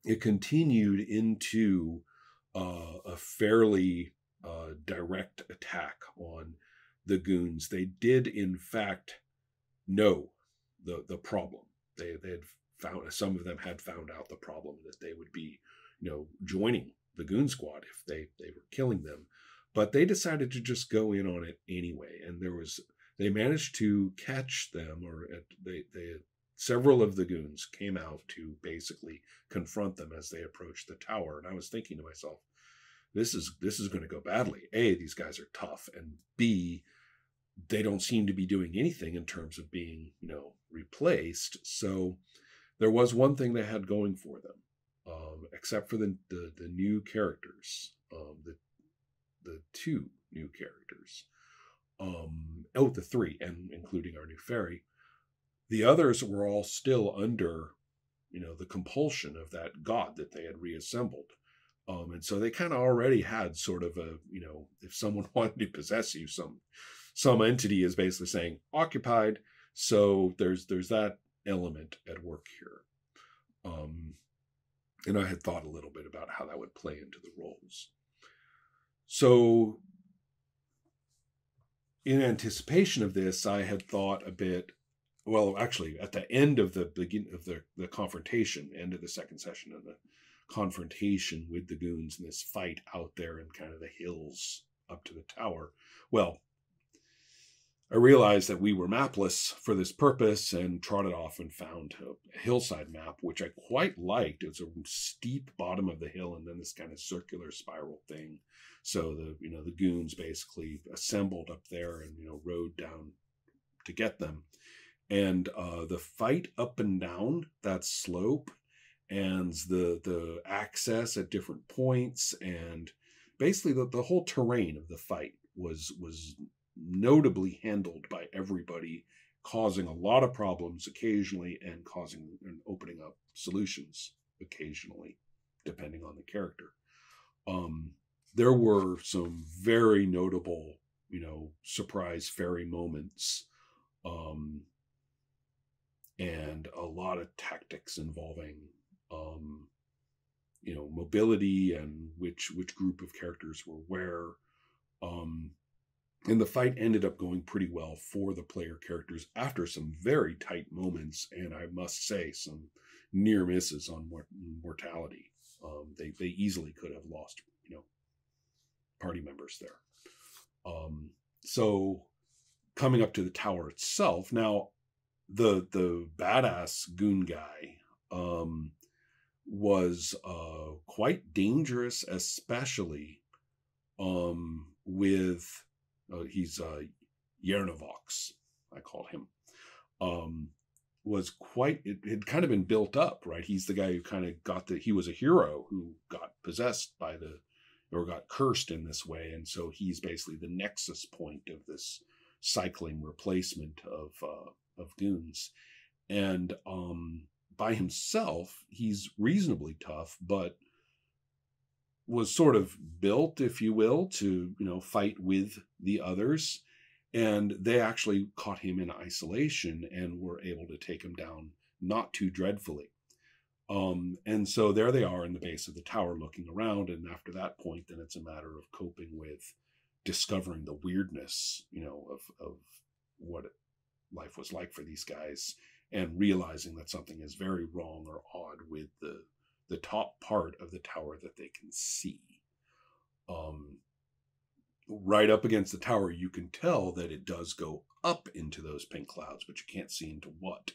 it continued into a fairly direct attack on the goons. They did, in fact, know the problem. They had found, some of them had found out the problem, that they would be, joining the goon squad if they were killing them. But they decided to just go in on it anyway, and they managed to catch them, or they several of the goons came out to basically confront them as they approached the tower. And I was thinking to myself, this is going to go badly. A, these guys are tough, and B, they don't seem to be doing anything in terms of being, replaced. So there was one thing they had going for them, except for the new characters, the two new characters, the three, and including our new fairy. The others were all still under, the compulsion of that god that they had reassembled. And so they kind of already had sort of a, if someone wanted to possess you, some entity is basically saying occupied. So there's that element at work here. And I had thought a little bit about how that would play into the roles. So in anticipation of this, I had thought a bit, well, actually at the end of the beginning of the confrontation, end of the second session of the confrontation with the goons and this fight out there in kind of the hills up to the tower. Well, I realized that we were mapless for this purpose and trotted off and found a hillside map, which I quite liked. It's a steep bottom of the hill and then this kind of circular spiral thing. So the goons basically assembled up there and, rode down to get them. And the fight up and down that slope, and the access at different points, and basically the whole terrain of the fight was notably handled by everybody, causing a lot of problems occasionally and causing and opening up solutions occasionally, depending on the character. There were some very notable, surprise fairy moments, and a lot of tactics involving, mobility and which group of characters were where. And the fight ended up going pretty well for the player characters after some very tight moments, and I must say some near misses on mortality. They easily could have lost, party members there. So coming up to the tower itself, now the badass goon guy was quite dangerous, especially with he's Yernovox, I call him. Was quite, it had kind of been built up, right? He's the guy who kind of he was a hero who got possessed by or got cursed in this way. And so he's basically the nexus point of this cycling replacement of goons. And by himself, he's reasonably tough, but was sort of built, if you will, to, fight with the others. And they actually caught him in isolation and were able to take him down not too dreadfully. And so there they are in the base of the tower looking around. And after that point, then it's a matter of coping with discovering the weirdness, of what life was like for these guys, and realizing that something is very wrong or odd with the top part of the tower that they can see. Right up against the tower, you can tell that it does go up into those pink clouds, but you can't see into what.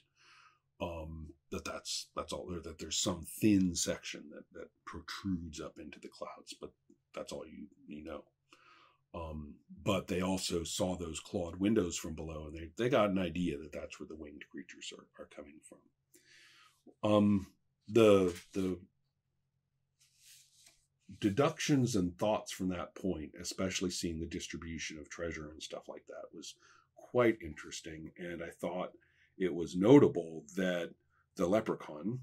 That's all there, that there's some thin section that protrudes up into the clouds, but that's all you know. But they also saw those clawed windows from below, and they got an idea that that's where the winged creatures are coming from. The deductions and thoughts from that point, especially seeing the distribution of treasure and stuff like that, was quite interesting. And I thought it was notable that the leprechaun,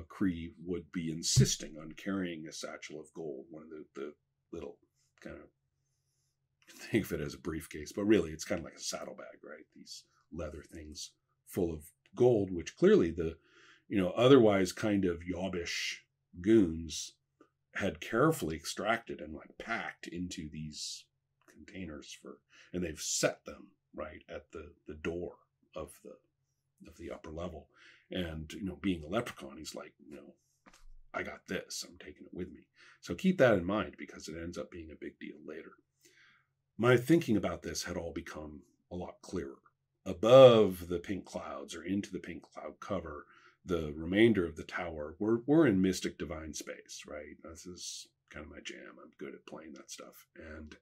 Cree, would be insisting on carrying a satchel of gold, one of the little kind of, think of it as a briefcase, but really it's kind of like a saddlebag, right? These leather things full of gold, which clearly the, otherwise kind of yobbish goons had carefully extracted and like packed into these containers and they've set them right at the door of the upper level. And, being a leprechaun, he's like, I got this, I'm taking it with me. So keep that in mind, because it ends up being a big deal later. My thinking about this had all become a lot clearer. Above the pink clouds, or into the pink cloud cover, the remainder of the tower, we're in mystic divine space, right? This is kind of my jam. I'm good at playing that stuff. And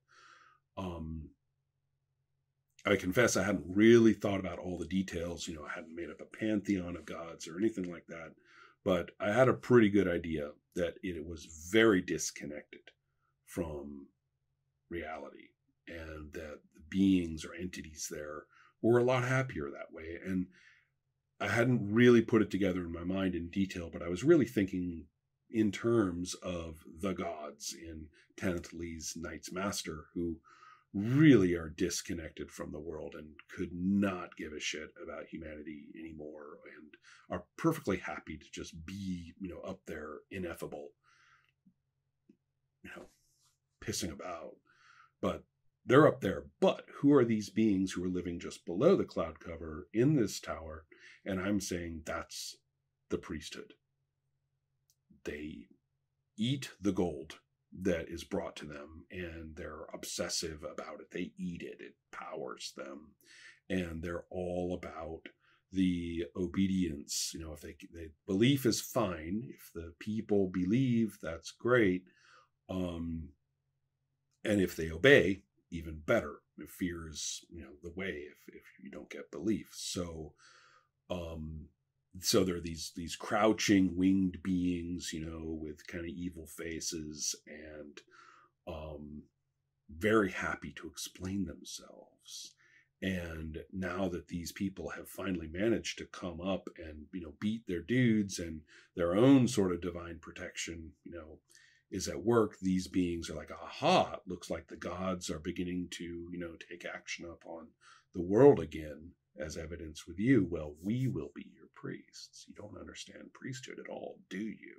I confess I hadn't really thought about all the details. I hadn't made up a pantheon of gods or anything like that. But I had a pretty good idea that it was very disconnected from reality, and that the beings or entities there were a lot happier that way. And I hadn't really put it together in my mind in detail, but I was really thinking in terms of the gods in Tanith Lee's Knight's Master, who really are disconnected from the world and could not give a shit about humanity anymore, and are perfectly happy to just be, up there, ineffable, pissing about. But they're up there. But who are these beings who are living just below the cloud cover in this tower? And I'm saying that's the priesthood. They eat the gold that is brought to them, and they're obsessive about it. They eat it. It powers them. And they're all about the obedience. If they belief is fine. If the people believe, that's great. And if they obey, even better. Fear is, the way if you don't get belief. So there are these crouching winged beings, with kind of evil faces, and very happy to explain themselves. And now that these people have finally managed to come up and, beat their dudes, and their own sort of divine protection, is at work, these beings are like, aha, it looks like the gods are beginning to, take action upon the world again, as evidence with you. Well, we will be your priests. You don't understand priesthood at all, do you?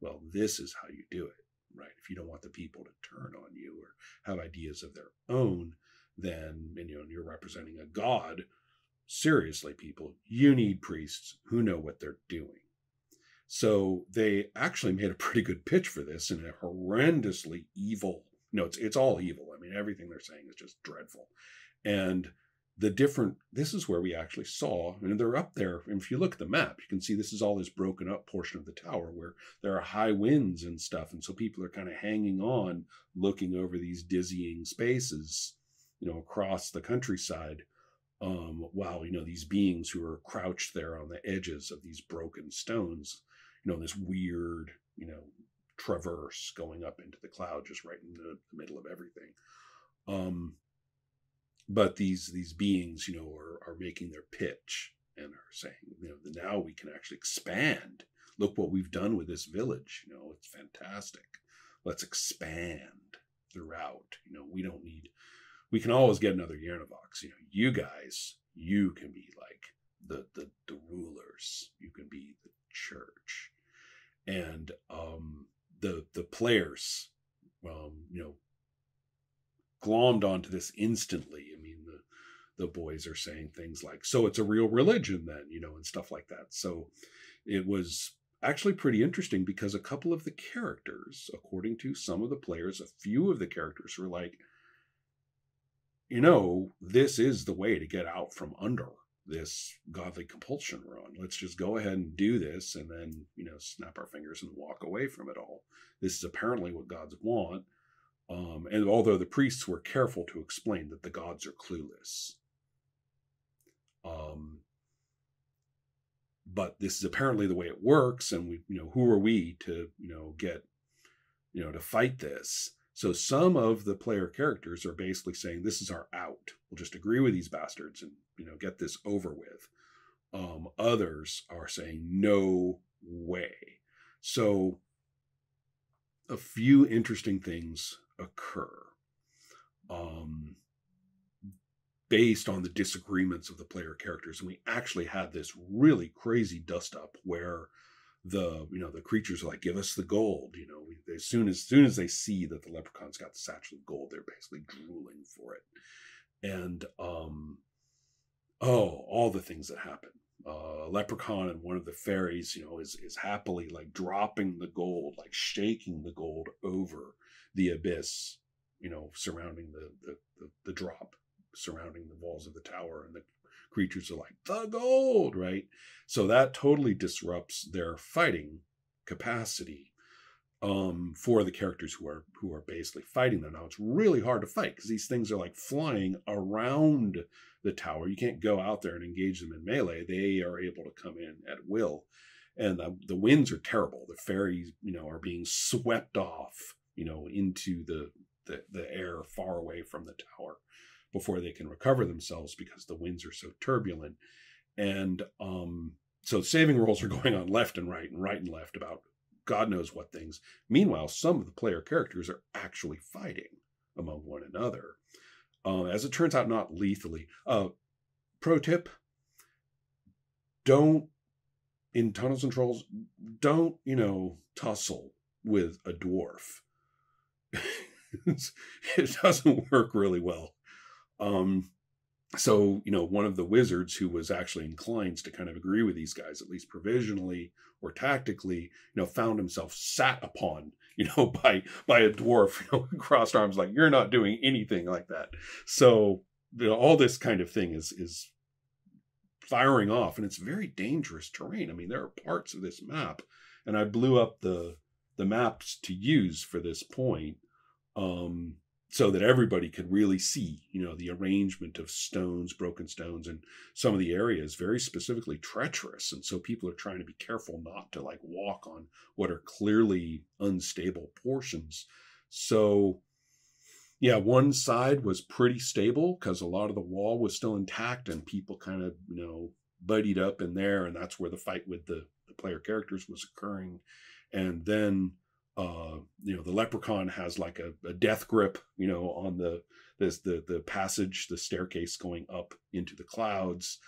Well, this is how you do it, right? If you don't want the people to turn on you or have ideas of their own, then, and you're representing a god, seriously, people, you need priests who know what they're doing. So they actually made a pretty good pitch for this in a horrendously evil, it's all evil. I mean, everything they're saying is just dreadful. And this is where we actually saw, and they're up there. And if you look at the map, you can see this is all this broken up portion of the tower where there are high winds and stuff. And so people are kind of hanging on, looking over these dizzying spaces, across the countryside, while, these beings who are crouched there on the edges of these broken stones, this weird, traverse going up into the cloud, just right in the middle of everything. But these beings, are making their pitch and are saying, now we can actually expand. Look what we've done with this village. It's fantastic. Let's expand throughout. We can always get another Yarnavox. You guys, you can be like the rulers. You can be the church. And the players, glommed onto this instantly. I mean, the boys are saying things like, so it's a real religion then, and stuff like that. So it was actually pretty interesting, because a couple of the characters, according to some of the players, a few of the characters were like, this is the way to get out from under this godly compulsion we're on. Let's just go ahead and do this, and then, snap our fingers and walk away from it all. This is apparently what gods want. And although the priests were careful to explain that the gods are clueless. But this is apparently the way it works, and we, who are we to, get, to fight this? So some of the player characters are basically saying, this is our out. We'll just agree with these bastards and, get this over with. Others are saying, no way. So a few interesting things occur based on the disagreements of the player characters. And we actually had this really crazy dust up where the creatures are like, give us the gold. As soon as they see that the leprechaun's got the satchel of gold, they're basically drooling for it. And all the things that happen. Leprechaun and one of the fairies, is happily like dropping the gold, like shaking the gold over the abyss, surrounding the drop, surrounding the walls of the tower, and the creatures are like, the gold, right? So that totally disrupts their fighting capacity for the characters who are basically fighting them. Now it's really hard to fight because these things are like flying around the tower. You can't go out there and engage them in melee. They are able to come in at will, and the winds are terrible. The fairies, are being swept off, into the air far away from the tower before they can recover themselves because the winds are so turbulent. And so saving rolls are going on left and right and left about God knows what things. Meanwhile, some of the player characters are actually fighting among one another. As it turns out, not lethally. Pro tip, in Tunnels and Trolls, don't, tussle with a dwarf. It doesn't work really well. So, one of the wizards who was actually inclined to kind of agree with these guys, at least provisionally or tactically, found himself sat upon, by a dwarf, crossed arms, like, you're not doing anything like that. So, all this kind of thing is firing off, and it's very dangerous terrain. I mean, there are parts of this map, and I blew up the maps to use for this point, so that everybody could really see, the arrangement of stones, broken stones, and some of the areas very specifically treacherous. And so people are trying to be careful not to like walk on what are clearly unstable portions. So yeah, one side was pretty stable because a lot of the wall was still intact and people kind of, buddied up in there. And that's where the fight with the player characters was occurring. And then the leprechaun has like a death grip, on the passage, the staircase going up into the clouds.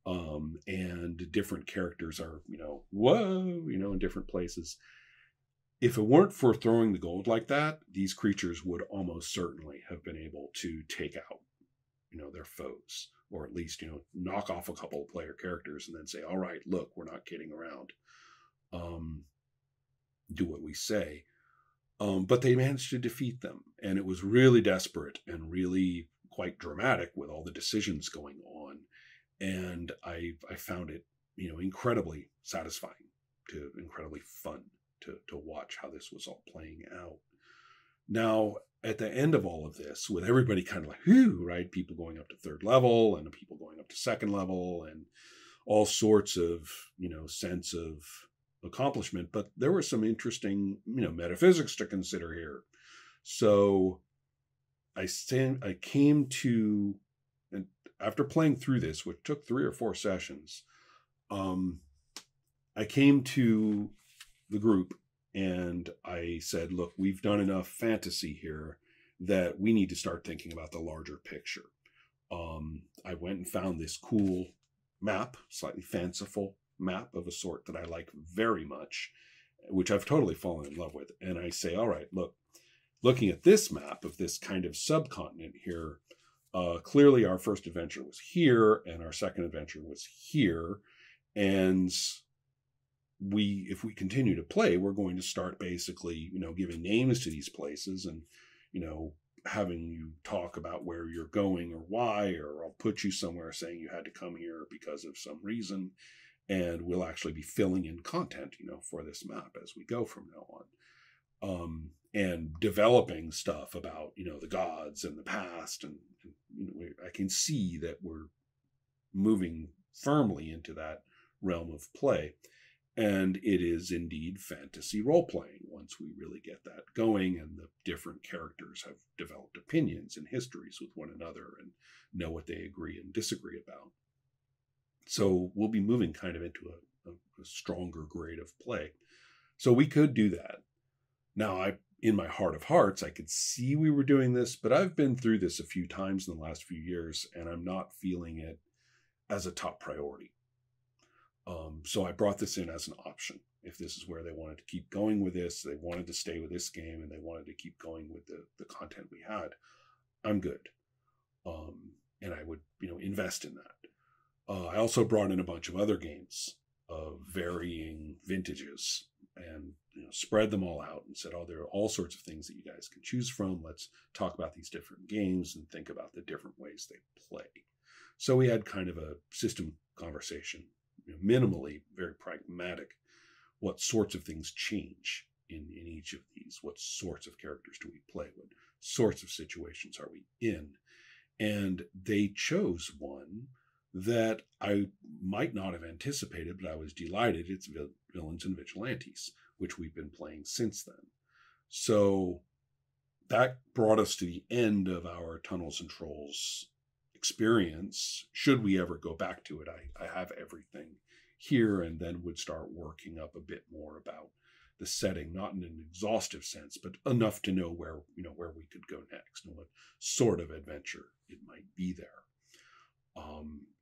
And different characters are, whoa, in different places. If it weren't for throwing the gold like that, these creatures would almost certainly have been able to take out, their foes, or at least, knock off a couple of player characters and then say, all right, look, we're not kidding around. Do what we say. But they managed to defeat them. And it was really desperate and really quite dramatic with all the decisions going on. And I found it, incredibly satisfying, incredibly fun to watch how this was all playing out. Now, at the end of all of this, with everybody kind of like, whew, right? People going up to third level and people going up to second level and all sorts of, sense of accomplishment, but there were some interesting, metaphysics to consider here. So I came to, and after playing through this, which took 3 or 4 sessions, I came to the group and I said, look, we've done enough fantasy here that we need to start thinking about the larger picture. I went and found this cool map, slightly fanciful map of a sort that I like very much, which I've totally fallen in love with. And I say, all right, look, looking at this map of this kind of subcontinent here, clearly our first adventure was here and our second adventure was here. And if we continue to play, we're going to start basically, giving names to these places and, having you talk about where you're going or why, or I'll put you somewhere saying you had to come here because of some reason. And we'll actually be filling in content, for this map as we go from now on. And developing stuff about, the gods and the past. And I can see that we're moving firmly into that realm of play. And it is indeed fantasy role-playing once we really get that going and the different characters have developed opinions and histories with one another and know what they agree and disagree about. So we'll be moving kind of into a stronger grade of play. So we could do that. Now, in my heart of hearts, I could see we were doing this, but I've been through this a few times in the last few years, and I'm not feeling it as a top priority. So I brought this in as an option. If this is where they wanted to keep going with this, they wanted to stay with this game, and they wanted to keep going with the content we had, I'm good. And I would, invest in that. I also brought in a bunch of other games of varying vintages and spread them all out and said, oh, there are all sorts of things that you guys can choose from. Let's talk about these different games and think about the different ways they play. So we had kind of a system conversation, minimally, very pragmatic. What sorts of things change in each of these? What sorts of characters do we play? What sorts of situations are we in? And they chose one that I might not have anticipated, but I was delighted. It's Villains and Vigilantes, which we've been playing since then. So that brought us to the end of our Tunnels and Trolls experience. Should we ever go back to it, I have everything here, and then would start working up a bit more about the setting, not in an exhaustive sense, but enough to know where we could go next and what sort of adventure it might be there.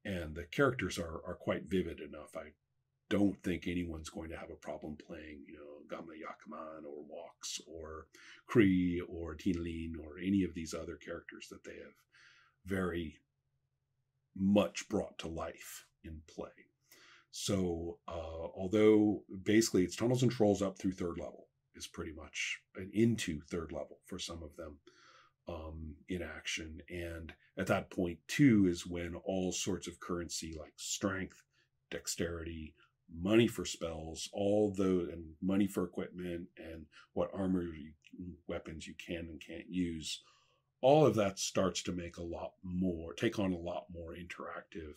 And the characters are quite vivid enough. I don't think anyone's going to have a problem playing, Gamla Yakaman or Walks or Kree or Tinalin or any of these other characters that they have very much brought to life in play. So although basically it's Tunnels and Trolls up through 3rd level is pretty much into 3rd level for some of them in action. And at that point too is when all sorts of currency like strength, dexterity, money for spells, and money for equipment and what armor, weapons you can and can't use, all of that starts to take on a lot more interactive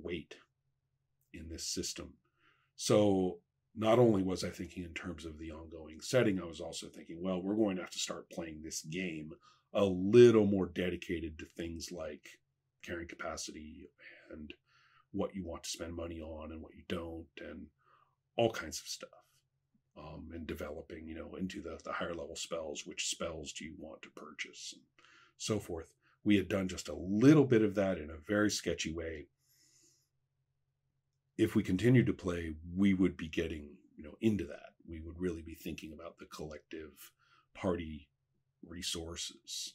weight in this system. So not only was I thinking in terms of the ongoing setting, I was also thinking, well, we're going to have to start playing this game a little more dedicated to things like carrying capacity and what you want to spend money on and what you don't, and all kinds of stuff. And developing, into the higher level spells, which spells do you want to purchase and so forth. We had done just a little bit of that in a very sketchy way. If we continued to play, we would be getting, into that. We would really be thinking about the collective party resources.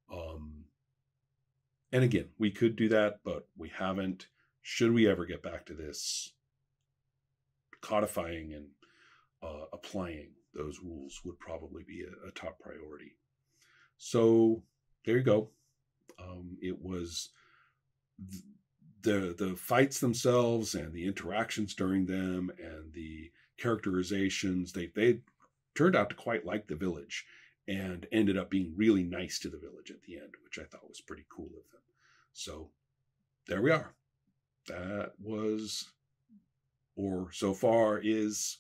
And again, we could do that, but we haven't. Should we ever get back to this, codifying and applying those rules would probably be a top priority. So there you go. It was the fights themselves and the interactions during them and the characterizations. They turned out to quite like the village and ended up being really nice to the village at the end, which I thought was pretty cool of them. So there we are. That was, or so far is,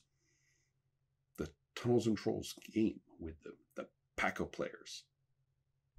the Tunnels and Trolls game with the Paco players.